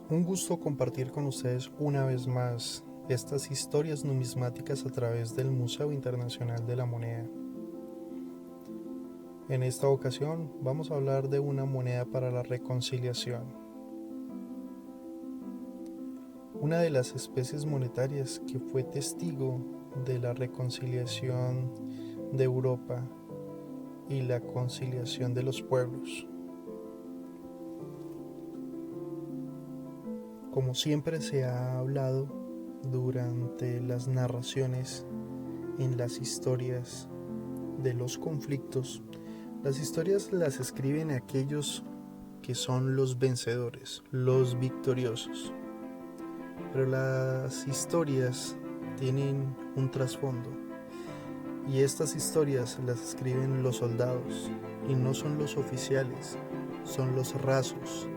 Un gusto compartir con ustedes una vez más estas historias numismáticas a través del Museo Internacional de la Moneda. En esta ocasión vamos a hablar de una moneda para la reconciliación. Una de las especies monetarias que fue testigo de la reconciliación de Europa y la conciliación de los pueblos. Como siempre se ha hablado durante las narraciones en las historias de los conflictos, las historias las escriben aquellos que son los vencedores, los victoriosos. Pero las historias tienen un trasfondo y estas historias las escriben los soldados y no son los oficiales, son los rasos,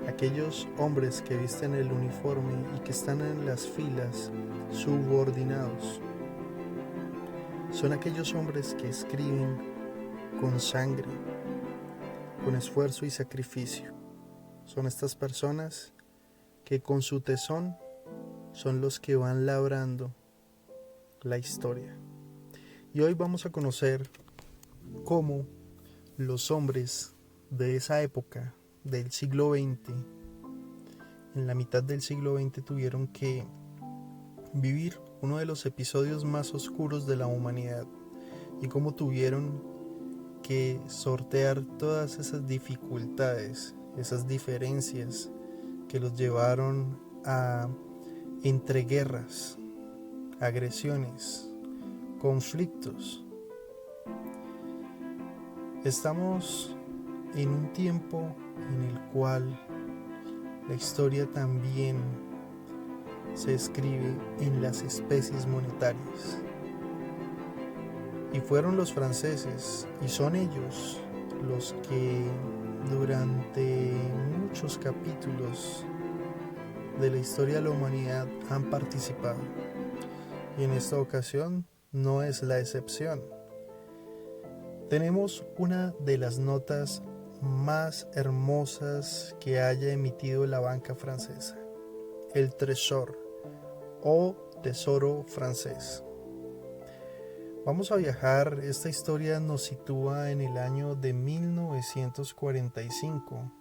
aquellos hombres que visten el uniforme y que están en las filas subordinados. Son aquellos hombres que escriben con sangre, con esfuerzo y sacrificio. Son estas personas que con su tesón son los que van labrando la historia. Y hoy vamos a conocer cómo los hombres de esa época, del siglo XX, en la mitad del siglo XX, tuvieron que vivir uno de los episodios más oscuros de la humanidad y cómo tuvieron que sortear todas esas dificultades, esas diferencias que los llevaron a entreguerras, agresiones, conflictos. Estamos en un tiempo en el cual la historia también se escribe en las especies monetarias. Y fueron los franceses, y son ellos los que durante muchos capítulos de la historia de la humanidad han participado. Y en esta ocasión no es la excepción. Tenemos una de las notas más hermosas que haya emitido la banca francesa, el Trésor o Tesoro francés. Vamos a viajar. Esta historia nos sitúa en el año de 1945,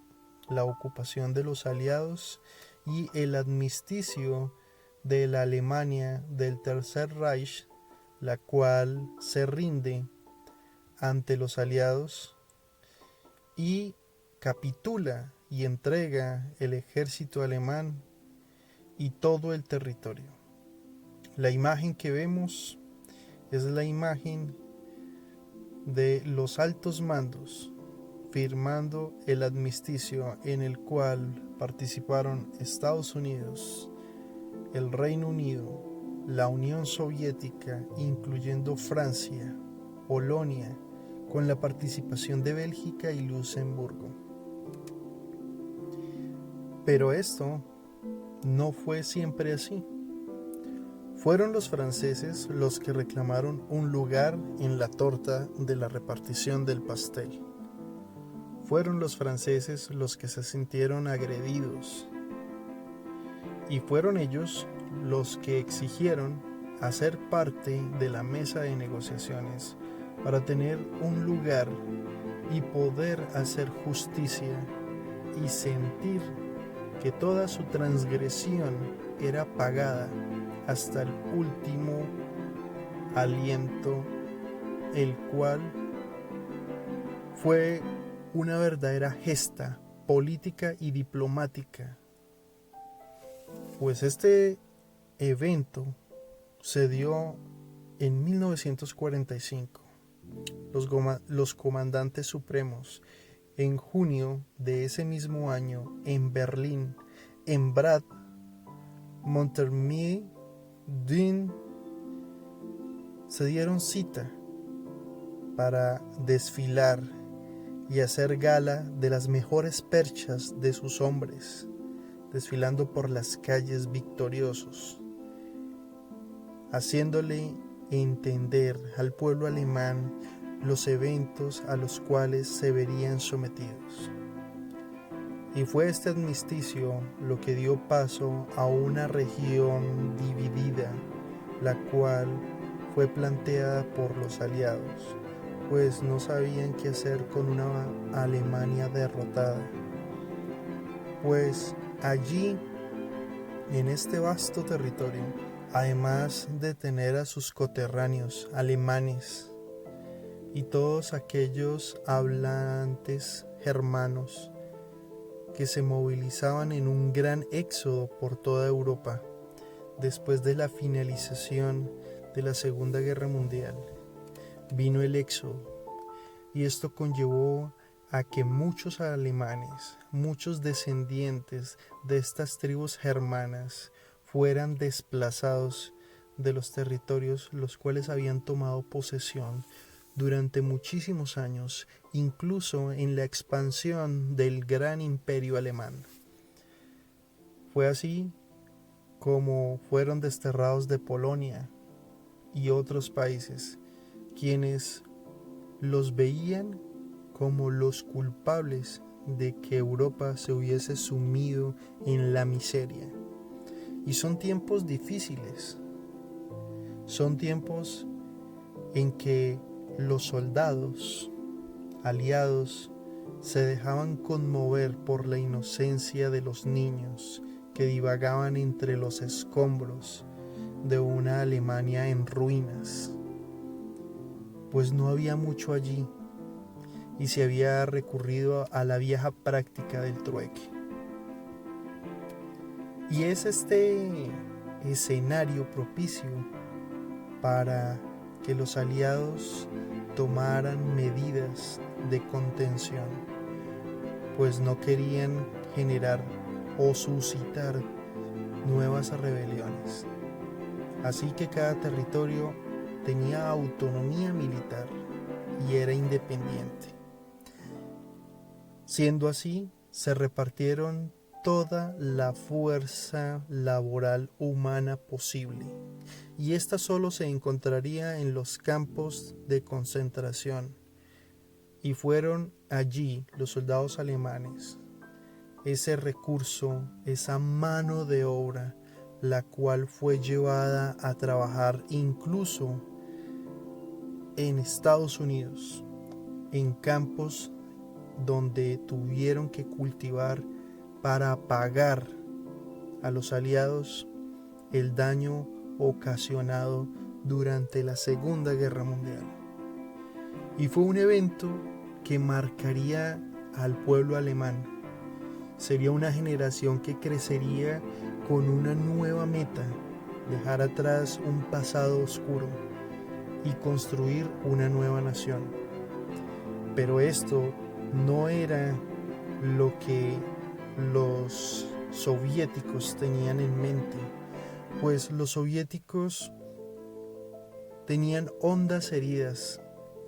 la ocupación de los aliados y el armisticio de la Alemania del Tercer Reich, la cual se rinde ante los aliados y capitula y entrega el ejército alemán y todo el territorio. La imagen que vemos es la imagen de los altos mandos firmando el armisticio en el cual participaron Estados Unidos, el Reino Unido, la Unión Soviética, incluyendo Francia, Polonia, con la participación de Bélgica y Luxemburgo. Pero esto no fue siempre así. Fueron los franceses los que reclamaron un lugar en la torta de la repartición del pastel. Fueron los franceses los que se sintieron agredidos. Y fueron ellos los que exigieron hacer parte de la mesa de negociaciones para tener un lugar y poder hacer justicia y sentir que toda su transgresión era pagada hasta el último aliento, el cual fue una verdadera gesta política y diplomática. Pues este evento se dio en 1945. Los comandantes supremos, en junio de ese mismo año, en Berlín, en Brad, Montmartre, se dieron cita para desfilar y hacer gala de las mejores perchas de sus hombres, desfilando por las calles victoriosos, haciéndole entender al pueblo alemán los eventos a los cuales se verían sometidos. Y fue este armisticio lo que dio paso a una región dividida, la cual fue planteada por los aliados, pues no sabían qué hacer con una Alemania derrotada. Pues allí, en este vasto territorio, además de tener a sus coterráneos alemanes y todos aquellos hablantes germanos que se movilizaban en un gran éxodo por toda Europa después de la finalización de la Segunda Guerra Mundial, vino el éxodo, y esto conllevó a que muchos alemanes, muchos descendientes de estas tribus germanas, fueran desplazados de los territorios los cuales habían tomado posesión durante muchísimos años, incluso en la expansión del gran imperio alemán. Fue así como fueron desterrados de Polonia y otros países, quienes los veían como los culpables de que Europa se hubiese sumido en la miseria. Y son tiempos difíciles, son tiempos en que los soldados aliados se dejaban conmover por la inocencia de los niños que divagaban entre los escombros de una Alemania en ruinas, pues no había mucho allí y se había recurrido a la vieja práctica del trueque. Y es este escenario propicio para que los aliados tomaran medidas de contención, pues no querían generar o suscitar nuevas rebeliones. Así que cada territorio tenía autonomía militar y era independiente. Siendo así, se repartieron toda la fuerza laboral humana posible, y esta solo se encontraría en los campos de concentración, y fueron allí los soldados alemanes, ese recurso, esa mano de obra, la cual fue llevada a trabajar incluso en Estados Unidos, en campos donde tuvieron que cultivar para pagar a los aliados el daño ocasionado durante la Segunda Guerra Mundial. Y fue un evento que marcaría al pueblo alemán. Sería una generación que crecería con una nueva meta, dejar atrás un pasado oscuro y construir una nueva nación. Pero esto no era lo que los soviéticos tenían en mente, pues los soviéticos tenían hondas heridas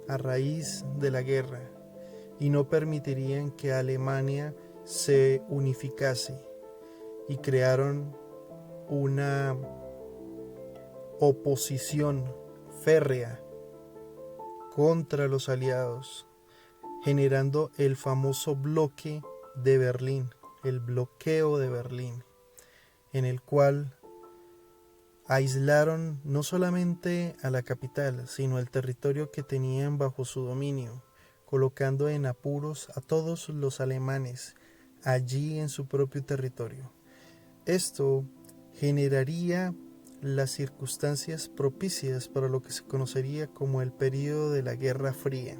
a raíz de la guerra y no permitirían que Alemania se unificase, y crearon una oposición férrea contra los aliados, generando el famoso bloque de Berlín, el bloqueo de Berlín, en el cual aislaron no solamente a la capital, sino el territorio que tenían bajo su dominio, colocando en apuros a todos los alemanes allí en su propio territorio. Esto generaría las circunstancias propicias para lo que se conocería como el período de la Guerra Fría.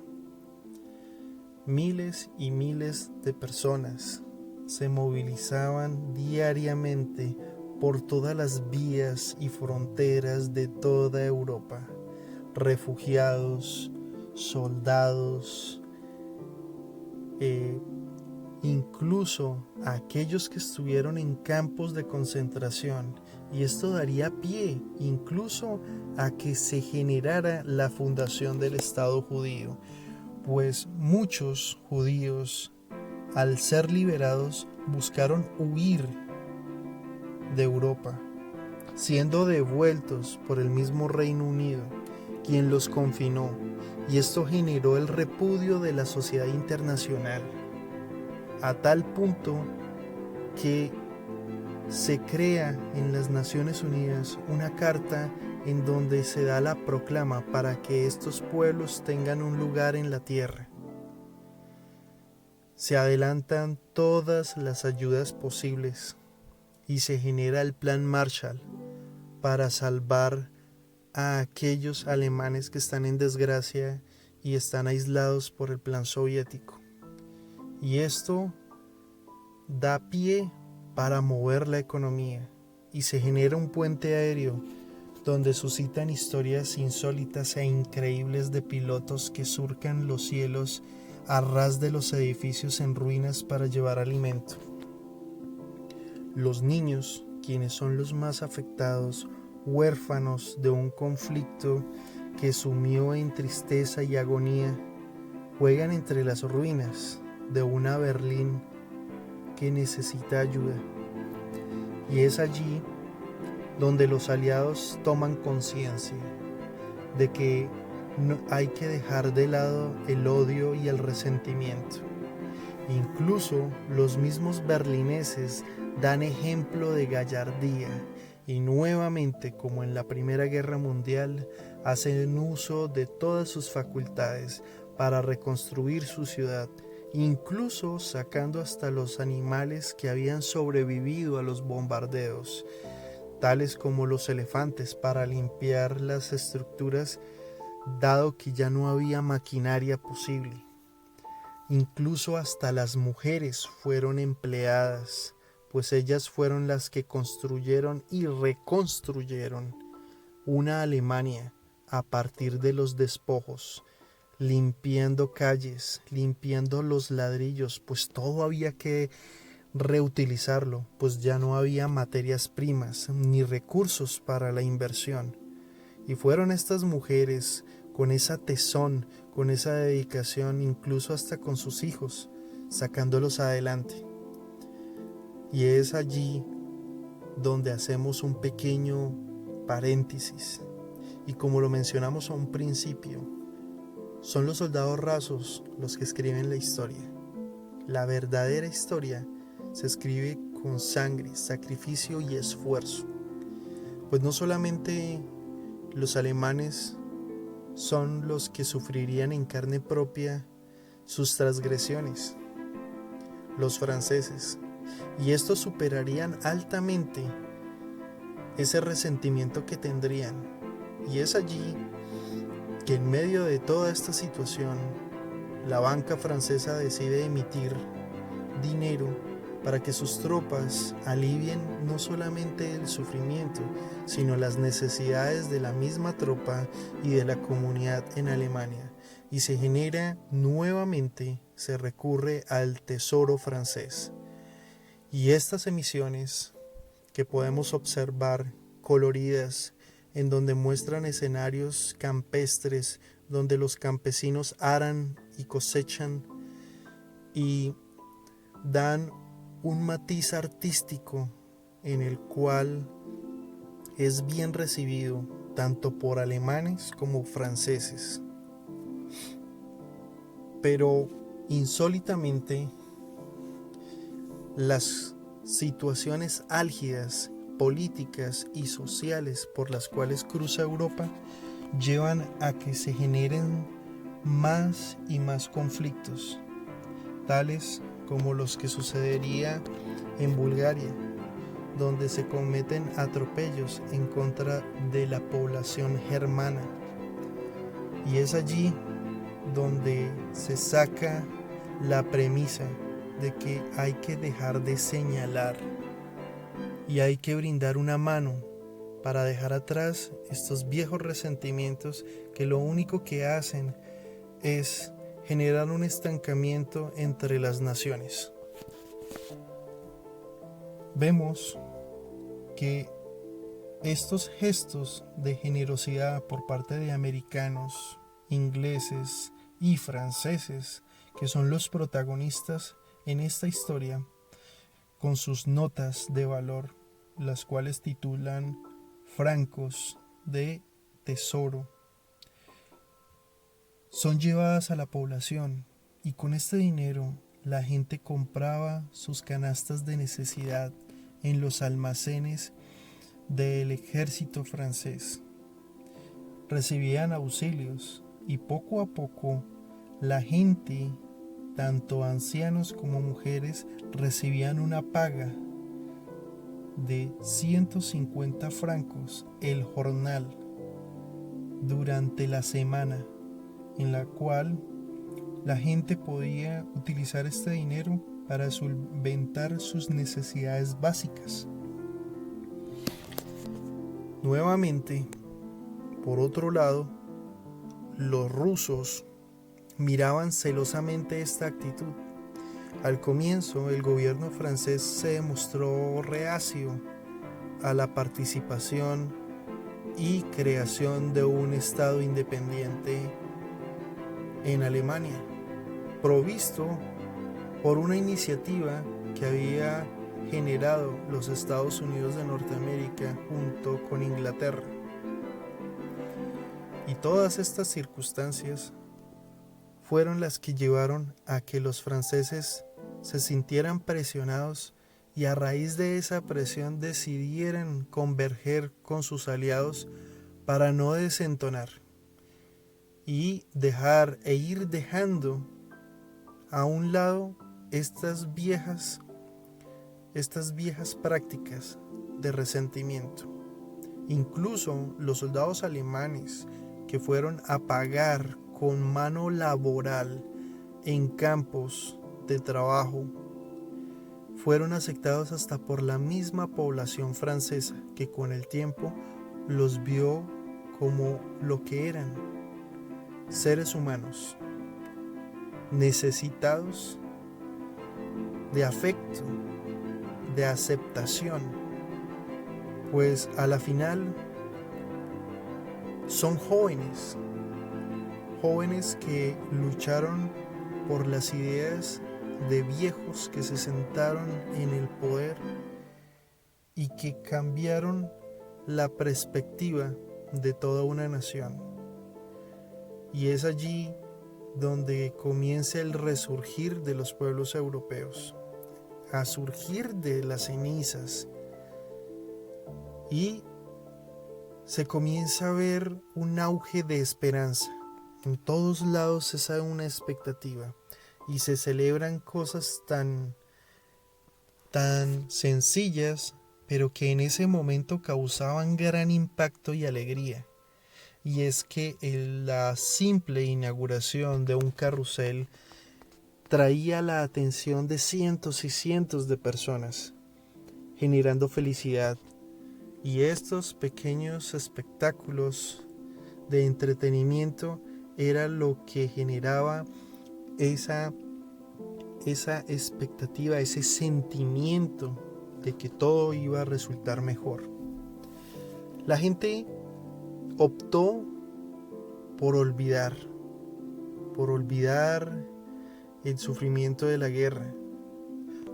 Miles y miles de personas se movilizaban diariamente por todas las vías y fronteras de toda Europa. Refugiados, soldados, incluso aquellos que estuvieron en campos de concentración, y esto daría pie incluso a que se generara la fundación del Estado judío, pues muchos judíos, al ser liberados, buscaron huir de Europa, siendo devueltos por el mismo Reino Unido, quien los confinó, y esto generó el repudio de la sociedad internacional, a tal punto que se crea en las Naciones Unidas una carta en donde se da la proclama para que estos pueblos tengan un lugar en la tierra. Se adelantan todas las ayudas posibles y se genera el Plan Marshall para salvar a aquellos alemanes que están en desgracia y están aislados por el plan soviético. Y esto da pie para mover la economía y se genera un puente aéreo donde suscitan historias insólitas e increíbles de pilotos que surcan los cielos a ras de los edificios en ruinas para llevar alimento. Los niños, quienes son los más afectados, huérfanos de un conflicto que sumió en tristeza y agonía, juegan entre las ruinas de una Berlín que necesita ayuda. Y es allí donde los aliados toman conciencia de que no hay que dejar de lado el odio y el resentimiento. Incluso los mismos berlineses dan ejemplo de gallardía y nuevamente, como en la Primera Guerra Mundial, hacen uso de todas sus facultades para reconstruir su ciudad, incluso sacando hasta los animales que habían sobrevivido a los bombardeos, tales como los elefantes, para limpiar las estructuras, dado que ya no había maquinaria posible. Incluso hasta las mujeres fueron empleadas, pues ellas fueron las que construyeron y reconstruyeron una Alemania a partir de los despojos, limpiando calles, limpiando los ladrillos, pues todo había que reutilizarlo, pues ya no había materias primas ni recursos para la inversión. Y fueron estas mujeres con esa tesón, con esa dedicación, incluso hasta con sus hijos, sacándolos adelante. Y es allí donde hacemos un pequeño paréntesis. Y como lo mencionamos a un principio, son los soldados rasos los que escriben la historia. La verdadera historia se escribe con sangre, sacrificio y esfuerzo. Pues no solamente los alemanes son los que sufrirían en carne propia sus transgresiones, los franceses, y estos superarían altamente ese resentimiento que tendrían. Y es allí que en medio de toda esta situación, la banca francesa decide emitir dinero para que sus tropas alivien no solamente el sufrimiento, sino las necesidades de la misma tropa y de la comunidad en Alemania. Y se genera nuevamente, se recurre al tesoro francés. Y estas emisiones que podemos observar coloridas, en donde muestran escenarios campestres, donde los campesinos aran y cosechan y dan un matiz artístico en el cual es bien recibido tanto por alemanes como franceses. Pero insólitamente, las situaciones álgidas, políticas y sociales por las cuales cruza Europa llevan a que se generen más y más conflictos, tales como los que sucedería en Bulgaria, donde se cometen atropellos en contra de la población germana. Y es allí donde se saca la premisa de que hay que dejar de señalar y hay que brindar una mano para dejar atrás estos viejos resentimientos que lo único que hacen es generar un estancamiento entre las naciones. Vemos que estos gestos de generosidad por parte de americanos, ingleses y franceses, que son los protagonistas en esta historia, con sus notas de valor, las cuales titulan francos de tesoro, son llevadas a la población, y con este dinero la gente compraba sus canastas de necesidad en los almacenes del ejército francés. Recibían auxilios y poco a poco la gente, tanto ancianos como mujeres, recibían una paga de 150 francos el jornal durante la semana, en la cual la gente podía utilizar este dinero para solventar sus necesidades básicas. Nuevamente, por otro lado, los rusos miraban celosamente esta actitud. Al comienzo, el gobierno francés se demostró reacio a la participación y creación de un Estado independiente en Alemania, provisto por una iniciativa que había generado los Estados Unidos de Norteamérica junto con Inglaterra. Y todas estas circunstancias fueron las que llevaron a que los franceses se sintieran presionados y a raíz de esa presión decidieran converger con sus aliados para no desentonar y ir dejando a un lado estas viejas prácticas de resentimiento. Incluso los soldados alemanes que fueron a pagar con mano laboral en campos de trabajo fueron aceptados hasta por la misma población francesa, que con el tiempo los vio como lo que eran: seres humanos necesitados de afecto, de aceptación, pues a la final son jóvenes que lucharon por las ideas de viejos que se sentaron en el poder y que cambiaron la perspectiva de toda una nación. Y es allí donde comienza el resurgir de los pueblos europeos, a surgir de las cenizas, y se comienza a ver un auge de esperanza. En todos lados se sabe una expectativa y se celebran cosas tan sencillas, pero que en ese momento causaban gran impacto y alegría. Y es que la simple inauguración de un carrusel traía la atención de cientos y cientos de personas, generando felicidad. Y estos pequeños espectáculos de entretenimiento era lo que generaba esa expectativa, ese sentimiento de que todo iba a resultar mejor. La gente optó por olvidar el sufrimiento de la guerra.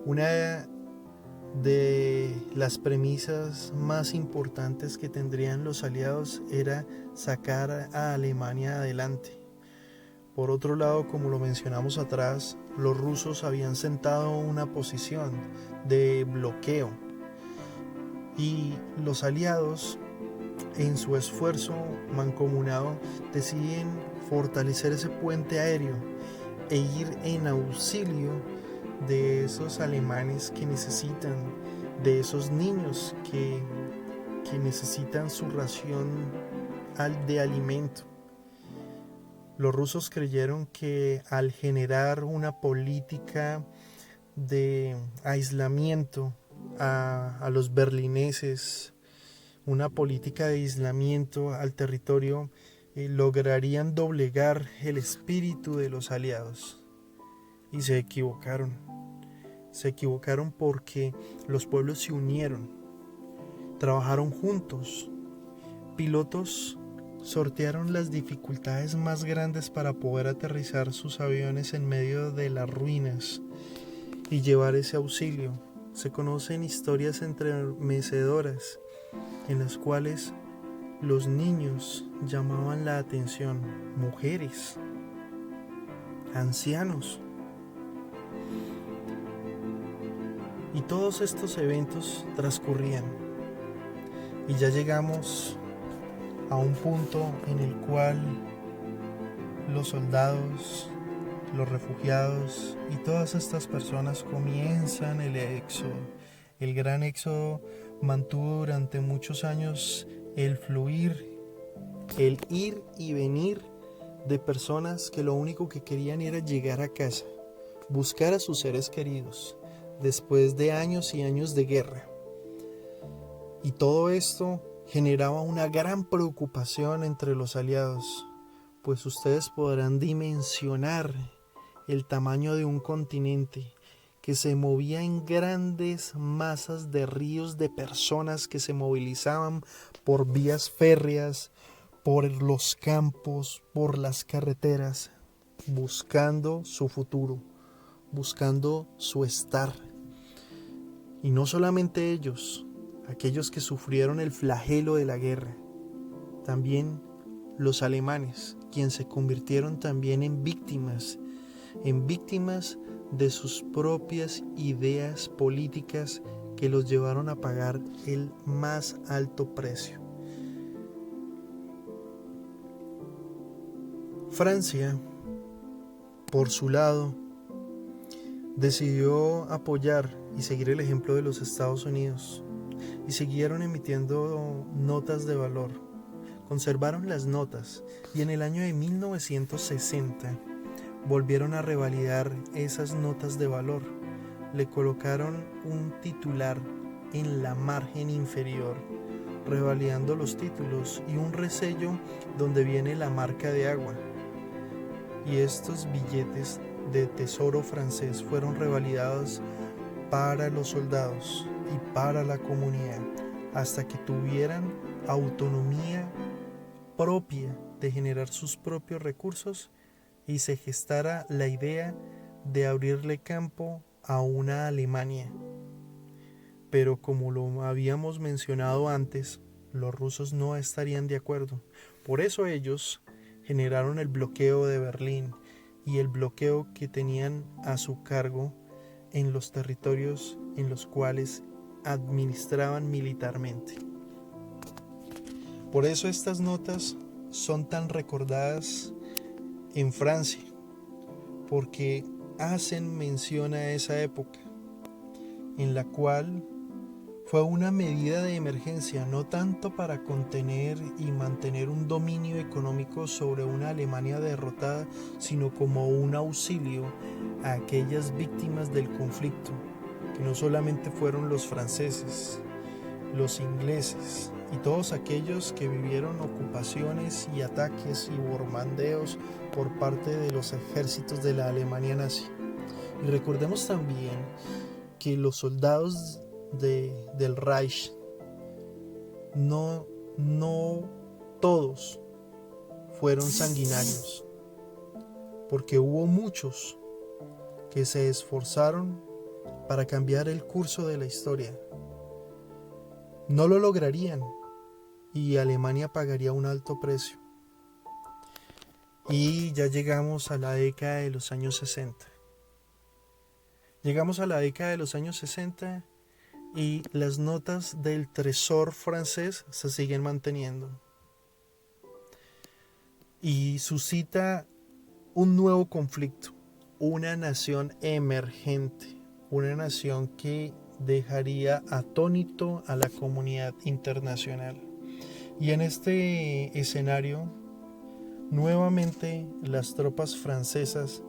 Una de las premisas más importantes que tendrían los aliados era sacar a Alemania adelante. Por otro lado, como lo mencionamos atrás, los rusos habían sentado una posición de bloqueo y los aliados, en su esfuerzo mancomunado, deciden fortalecer ese puente aéreo e ir en auxilio de esos alemanes que necesitan, de esos niños que necesitan su ración de alimento. Los rusos creyeron que al generar una política de aislamiento a los berlineses, una política de aislamiento al territorio, lograrían doblegar el espíritu de los aliados. Y se equivocaron. Se equivocaron porque los pueblos se unieron, trabajaron juntos. Pilotos sortearon las dificultades más grandes para poder aterrizar sus aviones en medio de las ruinas y llevar ese auxilio. Se conocen historias estremecedoras en las cuales los niños llamaban la atención, mujeres, ancianos. Y todos estos eventos transcurrían. Y ya llegamos a un punto en el cual los soldados, los refugiados y todas estas personas comienzan el éxodo. El gran éxodo mantuvo durante muchos años el fluir, el ir y venir de personas que lo único que querían era llegar a casa, buscar a sus seres queridos, después de años y años de guerra. Y todo esto generaba una gran preocupación entre los aliados, pues ustedes podrán dimensionar el tamaño de un continente que se movía en grandes masas de ríos de personas que se movilizaban por vías férreas, por los campos, por las carreteras, buscando su futuro, buscando su estar. Y no solamente ellos, aquellos que sufrieron el flagelo de la guerra, también los alemanes, quienes se convirtieron también en víctimas de sus propias ideas políticas que los llevaron a pagar el más alto precio. Francia, por su lado, decidió apoyar y seguir el ejemplo de los Estados Unidos y siguieron emitiendo notas de valor. Conservaron las notas y en el año de 1960 volvieron a revalidar esas notas de valor. Le colocaron un titular en la margen inferior, revalidando los títulos, y un resello donde viene la marca de agua. Y estos billetes de tesoro francés fueron revalidados para los soldados y para la comunidad, hasta que tuvieran autonomía propia de generar sus propios recursos y se gestara la idea de abrirle campo a una Alemania. Pero como lo habíamos mencionado antes, los rusos no estarían de acuerdo. Por eso ellos generaron el bloqueo de Berlín y el bloqueo que tenían a su cargo en los territorios en los cuales administraban militarmente. Por eso estas notas son tan recordadas en Francia, porque hacen mención a esa época en la cual fue una medida de emergencia, no tanto para contener y mantener un dominio económico sobre una Alemania derrotada, sino como un auxilio a aquellas víctimas del conflicto, que no solamente fueron los franceses, los ingleses y todos aquellos que vivieron ocupaciones y ataques y bombardeos por parte de los ejércitos de la Alemania nazi. Y recordemos también que los soldados del Reich no todos fueron sanguinarios, porque hubo muchos que se esforzaron para cambiar el curso de la historia. No lo lograrían y Alemania pagaría un alto precio. Y ya llegamos a la década de los años 60. Llegamos a la década de los años 60 y las notas del Trésor francés se siguen manteniendo. Y suscita un nuevo conflicto, una nación emergente, una nación que dejaría atónito a la comunidad internacional. Y en este escenario, nuevamente las tropas francesas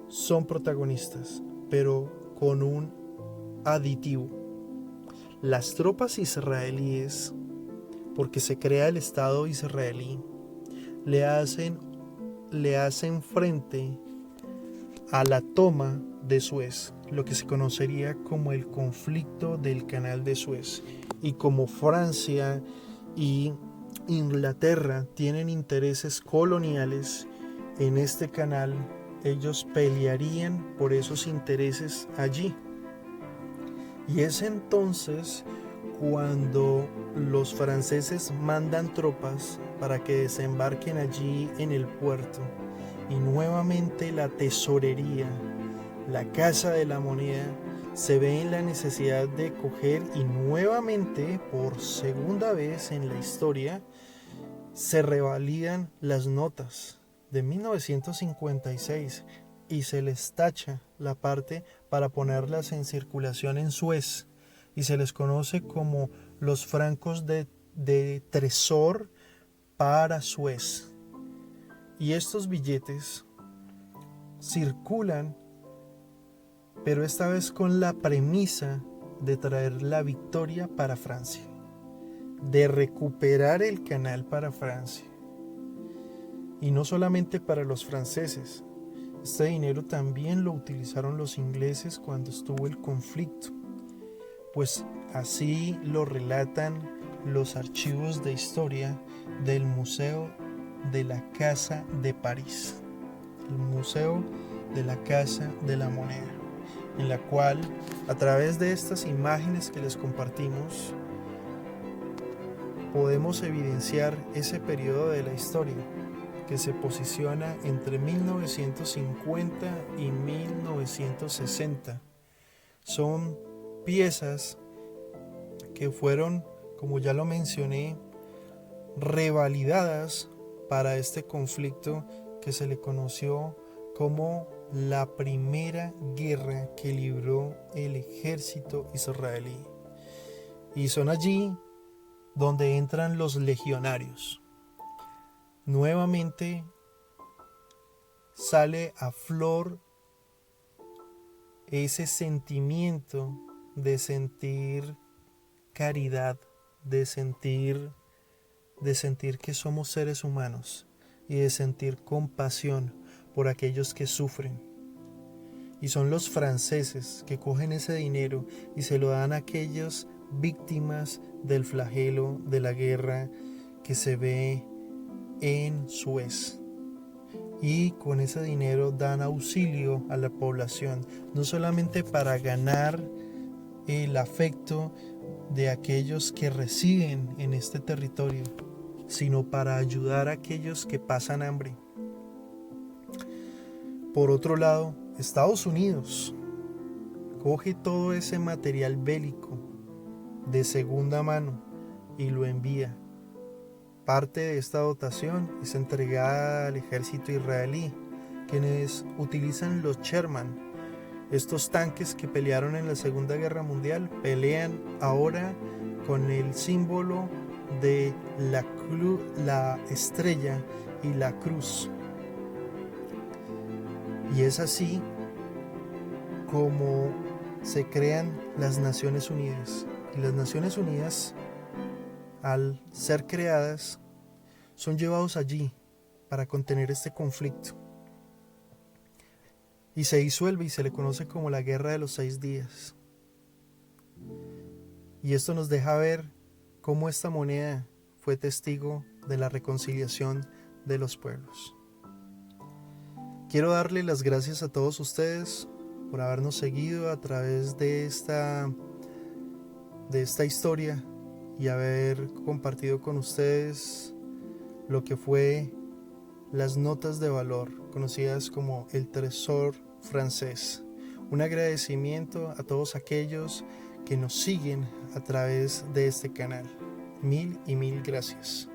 son protagonistas, pero con un aditivo. Las tropas israelíes, porque se crea el Estado israelí, le hacen frente a la toma de Suez, lo que se conocería como el conflicto del Canal de Suez. Y como Francia y Inglaterra tienen intereses coloniales en este canal, ellos pelearían por esos intereses allí. Y es entonces cuando los franceses mandan tropas para que desembarquen allí en el puerto, y nuevamente la tesorería, la Casa de la Moneda, se ve en la necesidad de coger y nuevamente, por segunda vez en la historia, se revalidan las notas de 1956 y se les tacha la parte para ponerlas en circulación en Suez y se les conoce como los francos de Tresor para Suez. Y estos billetes circulan, pero esta vez con la premisa de traer la victoria para Francia, de recuperar el canal para Francia. Y no solamente para los franceses, este dinero también lo utilizaron los ingleses cuando estuvo el conflicto, pues así lo relatan los archivos de historia del Museo de la Casa de París, el Museo de la Casa de la Moneda, en la cual, a través de estas imágenes que les compartimos, podemos evidenciar ese periodo de la historia que se posiciona entre 1950 y 1960. Son piezas que fueron, como ya lo mencioné, revalidadas para este conflicto que se le conoció como la primera guerra que libró el ejército israelí. Y son allí donde entran los legionarios. Nuevamente sale a flor ese sentimiento de sentir caridad, de sentir que somos seres humanos y de sentir compasión por aquellos que sufren. Y son los franceses que cogen ese dinero y se lo dan a aquellas víctimas del flagelo de la guerra que se ve en Suez. Y con ese dinero dan auxilio a la población, no solamente para ganar el afecto de aquellos que residen en este territorio, sino para ayudar a aquellos que pasan hambre. Por otro lado, Estados Unidos coge todo ese material bélico de segunda mano y lo envía. Parte de esta dotación es entregada al ejército israelí, quienes utilizan los Sherman. Estos tanques que pelearon en la Segunda Guerra Mundial pelean ahora con el símbolo de la estrella y la cruz. Y es así como se crean las Naciones Unidas. Y las Naciones Unidas, al ser creadas, son llevados allí para contener este conflicto. Y se disuelve y se le conoce como la Guerra de los 6 días. Y esto nos deja ver cómo esta moneda fue testigo de la reconciliación de los pueblos. Quiero darle las gracias a todos ustedes por habernos seguido a través de esta historia y haber compartido con ustedes lo que fue las notas de valor, conocidas como el Tresor francés. Un agradecimiento a todos aquellos que nos siguen a través de este canal. Mil y mil gracias.